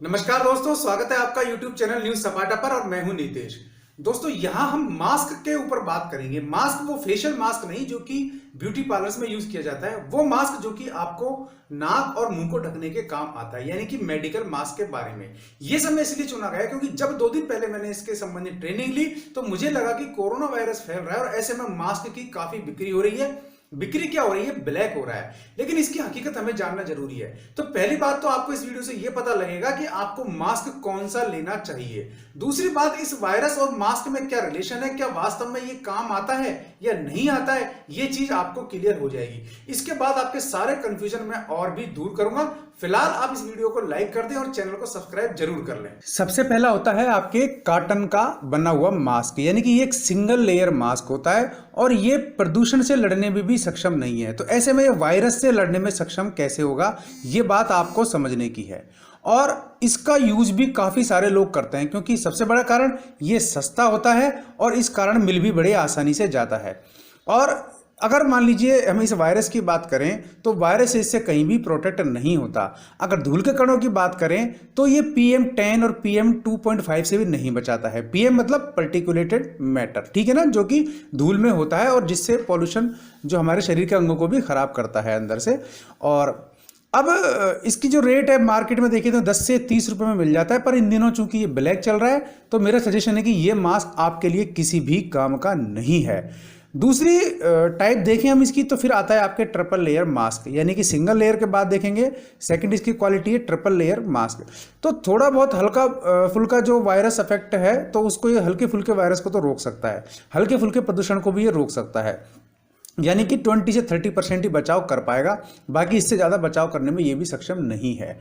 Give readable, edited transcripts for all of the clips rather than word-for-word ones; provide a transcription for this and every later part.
नमस्कार दोस्तों, स्वागत है आपका YouTube चैनल न्यूज सपाटा पर और मैं हूं नीतेश। दोस्तों, यहां हम मास्क के ऊपर बात करेंगे। मास्क वो फेशियल मास्क नहीं जो कि ब्यूटी पार्लर्स में यूज किया जाता है, वो मास्क जो कि आपको नाक और मुंह को ढकने के काम आता है, यानी कि मेडिकल मास्क के बारे में। ये समय इसलिए चुना गया क्योंकि जब 2 दिन पहले मैंने इसके संबंधित ट्रेनिंग ली तो मुझे लगा कि कोरोना वायरस फैल रहा है और ऐसे में मास्क की काफी बिक्री हो रही है। बिक्री क्या हो रही है? ब्लैक हो रहा है, लेकिन इसकी हकीकत हमें जानना जरूरी है। तो पहली बात तो आपको इस वीडियो से यह पता लगेगा कि आपको मास्क कौन सा लेना चाहिए। दूसरी बात, इस वायरस और मास्क में क्या रिलेशन है, क्या वास्तव में ये काम आता है या नहीं आता है, ये चीज आपको क्लियर हो जाएगी। इसके बाद आपके सारे कंफ्यूजन मैं और भी दूर करूंगा। फिलहाल आप इस वीडियो को लाइक कर दें और चैनल को सब्सक्राइब जरूर कर लें। सबसे पहला होता है आपके कॉटन का बना हुआ मास्क, यानी कि ये एक सिंगल लेयर मास्क होता है और ये प्रदूषण से लड़ने में भी सक्षम नहीं है। तो ऐसे में ये वायरस से लड़ने में सक्षम कैसे होगा, ये बात आपको समझने की है। और इसका यूज भी काफी सारे लोग करते हैं क्योंकि सबसे बड़ा कारण ये सस्ता होता है और इस कारण मिल भी बड़े आसानी से जाता है। और अगर मान लीजिए हम इस वायरस की बात करें तो वायरस इससे कहीं भी प्रोटेक्ट नहीं होता। अगर धूल के कणों की बात करें तो ये PM10 और PM2.5 से भी नहीं बचाता है। PM मतलब पर्टिकुलेटेड मैटर, ठीक है ना, जो कि धूल में होता है और जिससे पॉल्यूशन जो हमारे शरीर के अंगों को भी खराब करता है अंदर से। और अब इसकी जो रेट है मार्केट में देखिए तो 10 से 30 रुपए में मिल जाता है, पर इन दिनों चूंकि ये ब्लैक चल रहा है तो मेरा सजेशन है कि ये मास्क आपके लिए किसी भी काम का नहीं है। दूसरी टाइप देखें हम इसकी तो फिर आता है आपके ट्रिपल लेयर मास्क, यानी कि सिंगल लेयर के बाद देखेंगे सेकंड इसकी क्वालिटी है ट्रिपल लेयर मास्क। तो थोड़ा बहुत हल्का फुल्का जो वायरस इफेक्ट है तो उसको ये हल्के फुल्के वायरस को तो रोक सकता है, हल्के फुल्के प्रदूषण को भी ये रोक सकता है, यानी कि 20 से 30% ही बचाव कर पाएगा। बाकी इससे ज़्यादा बचाव करने में ये भी सक्षम नहीं है।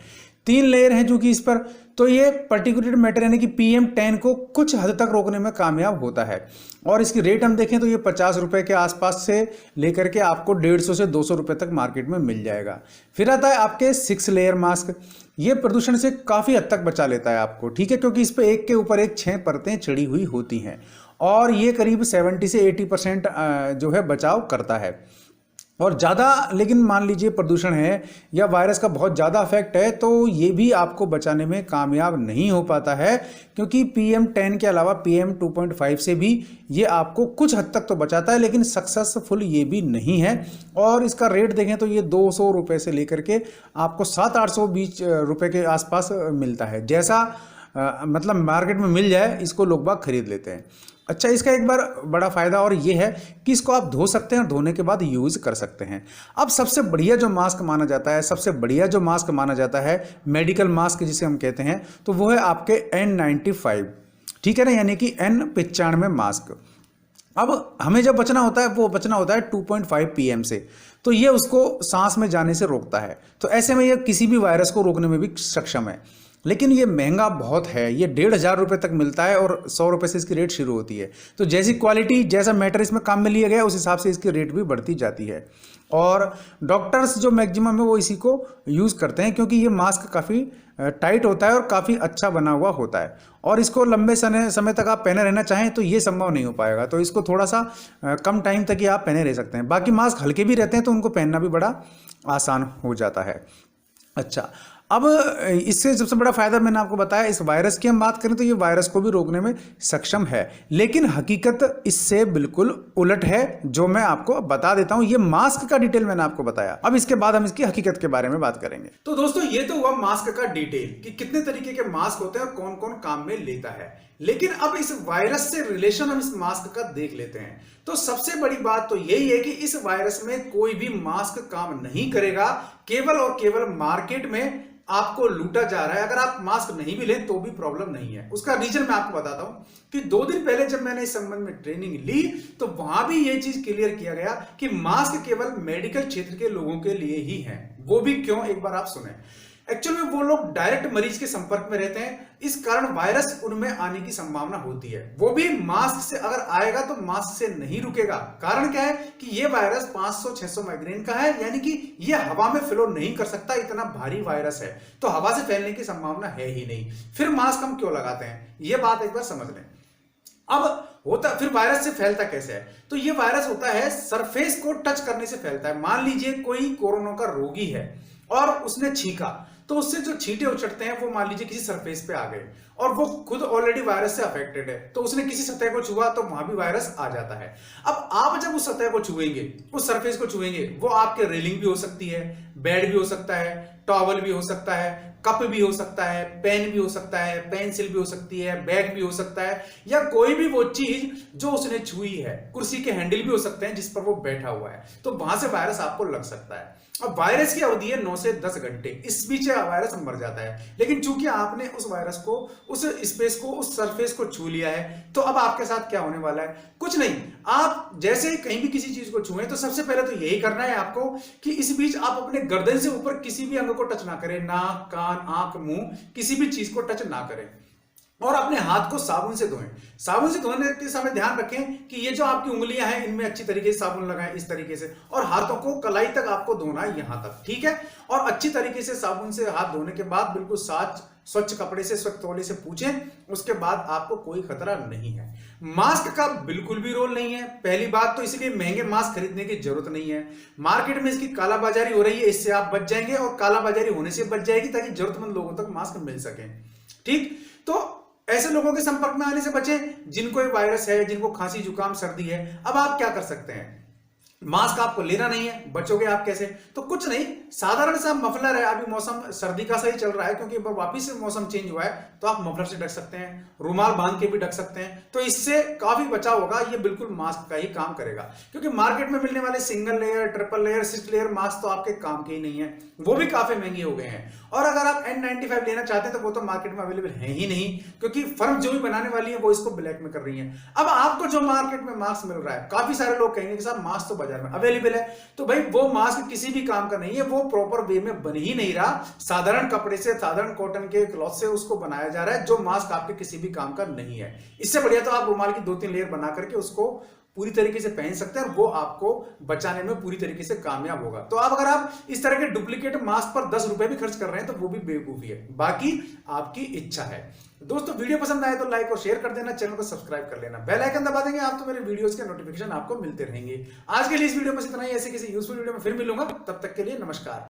3 लेयर हैं जो कि इस पर, तो ये पर्टिकुलेटेड मैटर यानी कि PM10 को कुछ हद तक रोकने में कामयाब होता है। और इसकी रेट हम देखें तो ये 50 रुपये के आसपास से लेकर के आपको 150 से 200 रुपये तक मार्केट में मिल जाएगा। फिर आता है आपके 6 लेयर मास्क। ये प्रदूषण से काफ़ी हद तक बचा लेता है आपको, ठीक है, क्योंकि इस पर एक के ऊपर एक 6 परतें चढ़ी हुई होती हैं और ये करीब 70 से 80% जो है बचाव करता है। और ज़्यादा लेकिन मान लीजिए प्रदूषण है या वायरस का बहुत ज़्यादा इफेक्ट है तो ये भी आपको बचाने में कामयाब नहीं हो पाता है, क्योंकि PM10 के अलावा PM2.5 से भी ये आपको कुछ हद तक तो बचाता है लेकिन सक्सेसफुल ये भी नहीं है। और इसका रेट देखें तो ये 200 रुपये से लेकर के आपको 700-800 रुपये के आसपास मिलता है। जैसा मतलब मार्केट में मिल जाए इसको लोग बाग खरीद लेते हैं। अच्छा, इसका एक बार बड़ा फ़ायदा और ये है कि इसको आप धो सकते हैं और धोने के बाद यूज़ कर सकते हैं। अब सबसे बढ़िया जो मास्क माना जाता है, सबसे बढ़िया जो मास्क माना जाता है मेडिकल मास्क जिसे हम कहते हैं, तो वो है आपके N95, ठीक है ना, यानी कि N95 मास्क। अब हमें जब बचना होता है वो बचना होता है 2.5 PM से, तो ये उसको सांस में जाने से रोकता है। तो ऐसे में ये किसी भी वायरस को रोकने में भी सक्षम है, लेकिन ये महंगा बहुत है। ये 1,500 रुपये तक मिलता है और 100 रुपये से इसकी रेट शुरू होती है। तो जैसी क्वालिटी जैसा मैटर इसमें काम में लिया गया उस हिसाब से इसकी रेट भी बढ़ती जाती है। और डॉक्टर्स जो मैक्सिमम है वो इसी को यूज़ करते हैं क्योंकि ये मास्क काफ़ी टाइट होता है और काफ़ी अच्छा बना हुआ होता है और इसको लंबे समय तक आप पहने रहना चाहें तो ये संभव नहीं हो पाएगा। तो इसको थोड़ा सा कम टाइम तक ही आप पहने रह सकते हैं। बाकी मास्क हल्के भी रहते हैं तो उनको पहनना भी बड़ा आसान हो जाता है। अच्छा, अब इससे सबसे बड़ा फायदा मैंने आपको बताया, इस वायरस की हम बात करें तो ये वायरस को भी रोकने में सक्षम है, लेकिन हकीकत इससे बिल्कुल उलट है जो मैं आपको बता देता हूं। ये मास्क का डिटेल मैंने आपको बताया, अब इसके बाद हम इसकी हकीकत के बारे में बात करेंगे। तो दोस्तों, ये तो हुआ मास्क का डिटेल कि कितने तरीके के मास्क होते हैं और कौन कौन काम में लेता है। लेकिन अब इस वायरस से रिलेशन हम इस मास्क का देख लेते हैं। तो सबसे बड़ी बात तो यही है कि इस वायरस में कोई भी मास्क काम नहीं करेगा, केवल और केवल मार्केट में आपको लूटा जा रहा है। अगर आप मास्क नहीं भी लें तो भी प्रॉब्लम नहीं है। उसका रीजन मैं आपको बताता हूं कि 2 दिन पहले जब मैंने इस संबंध में ट्रेनिंग ली तो वहां भी यह चीज क्लियर किया गया कि मास्क केवल मेडिकल क्षेत्र के लोगों के लिए ही है। वो भी क्यों, एक बार आप सुने। एक्चुअल में वो लोग डायरेक्ट मरीज के संपर्क में रहते हैं, इस कारण वायरस उनमें आने की संभावना होती है। वो भी मास्क से अगर आएगा तो मास्क से नहीं रुकेगा। कारण क्या है कि ये वायरस 500-600 माइग्रेन का है, यानी कि ये हवा में फ्लो नहीं कर सकता, इतना भारी वायरस है, तो हवा से फैलने की संभावना है ही नहीं। फिर मास्क हम क्यों लगाते हैं, ये बात एक बार समझ लें। अब होता फिर वायरस से फैलता कैसे है, तो ये वायरस होता है सरफेस को टच करने से फैलता है। मान लीजिए कोई कोरोना का रोगी है और उसने छींका तो उससे जो छींटे उछटते हैं वो मान लीजिए किसी सरफेस पे आ गए और वो खुद ऑलरेडी वायरस से अफेक्टेड है, तो उसने किसी सतह को छुआ तो वहां भी वायरस आ जाता है। अब आप जब उस सतह को छुएंगे, उस सरफेस को छुएंगे, वो आपके रेलिंग भी हो सकती है, बेड भी हो सकता है, टॉवल भी हो सकता है, कप भी हो सकता है, पेन भी हो सकता है, पेंसिल भी हो सकती है, बैग भी हो सकता है, या कोई भी वो चीज जो उसने छुई है। कुर्सी के हैंडल भी हो सकते हैं जिस पर वो बैठा हुआ है, तो वहां से वायरस आपको लग सकता है। अब वायरस की अवधि है 9 से 10 घंटे, इस बीच वायरस मर जाता है। लेकिन चूंकि आपने उस वायरस को, उस स्पेस को, उस सरफेस को छू लिया है, तो अब आपके साथ क्या होने वाला है? कुछ नहीं, आप जैसे ही कहीं भी किसी चीज को छुए तो सबसे पहले तो यही करना है आपको कि इस बीच आप अपने गर्दन से ऊपर किसी भी अंग को टच ना करें, नाक, कान, आंख, मुंह, किसी भी चीज को टच ना करें। और अपने हाथ को साबुन से धोएं। साबुन से धोने के समय ध्यान रखें कि ये जो आपकी उंगलियां हैं इनमें अच्छी तरीके से साबुन लगाएं, इस तरीके से, और हाथों को कलाई तक आपको धोना है, यहां तक, ठीक है। और अच्छी तरीके से साबुन से हाथ धोने के बाद बिल्कुल स्वच्छ कपड़े से, स्वच्छ तौलिए से पूछें, उसके बाद आपको कोई खतरा नहीं है। मास्क का बिल्कुल भी रोल नहीं है। पहली बात तो इसलिए महंगे मास्क खरीदने की जरूरत नहीं है। मार्केट में इसकी कालाबाजारी हो रही है, इससे आप बच जाएंगे और कालाबाजारी होने से बच जाएगी, ताकि जरूरतमंद लोगों तक मास्क मिल सके, ठीक। तो ऐसे लोगों के संपर्क में आने से बचें जिनको ये वायरस है, जिनको खांसी, जुकाम, सर्दी है। अब आप क्या कर सकते हैं? मास्क आपको लेना नहीं है, बचोगे आप कैसे? तो कुछ नहीं, साधारण सा मफलर है। अभी मौसम सर्दी का सही चल रहा है क्योंकि वापिस से मौसम चेंज हुआ है, तो आप मफलर से ढक सकते हैं, रुमाल बांध के भी ढक सकते हैं, तो इससे काफी बचाव होगा। ये बिल्कुल मास्क का ही काम करेगा, क्योंकि मार्केट में मिलने वाले single layer, triple layer, 6 layer mask तो आपके काम के ही नहीं है, वो भी काफी महंगे हो गए हैं। और अगर आप N95 लेना चाहते हैं तो वो तो मार्केट में अवेलेबल है ही नहीं, क्योंकि फर्म जो भी बनाने वाली है वो इसको ब्लैक में कर रही है। अब आपको जो मार्केट में मास्क मिल रहा है, काफी सारे लोग कहेंगे कि साहब मास्क तो बाजार में अवेलेबल है, तो भाई वो मास्क किसी भी काम का नहीं है, वो प्रॉपर वे में बन ही नहीं रहा। साधारण कपड़े से, साधारण कॉटन के क्लॉथ से उसको बनाया जा रहा है, जो मास्क आपके किसी भी काम का नहीं है। इससे बढ़िया तो आप रुमाल की 2-3 लेयर बना करके उसको पूरी तरीके से पहन सकते हैं, और वो आपको बचाने में पूरी तरीके से कामयाब होगा। तो अब अगर आप इस तरह के डुप्लीकेट मास्क पर 10 रुपए भी खर्च कर रहे हैं तो वो भी बेवकूफी है, बाकी आपकी इच्छा है। दोस्तों, वीडियो पसंद आए तो लाइक और शेयर कर देना, चैनल को सब्सक्राइब कर लेना, बेल आइकन दबा देंगे आप तो मेरे वीडियोस के नोटिफिकेशन आपको मिलते रहेंगे। आज के लिए इस वीडियो में इतना ही, ऐसे किसी यूजफुल वीडियो में फिर मिलूंगा, तब तक के लिए नमस्कार।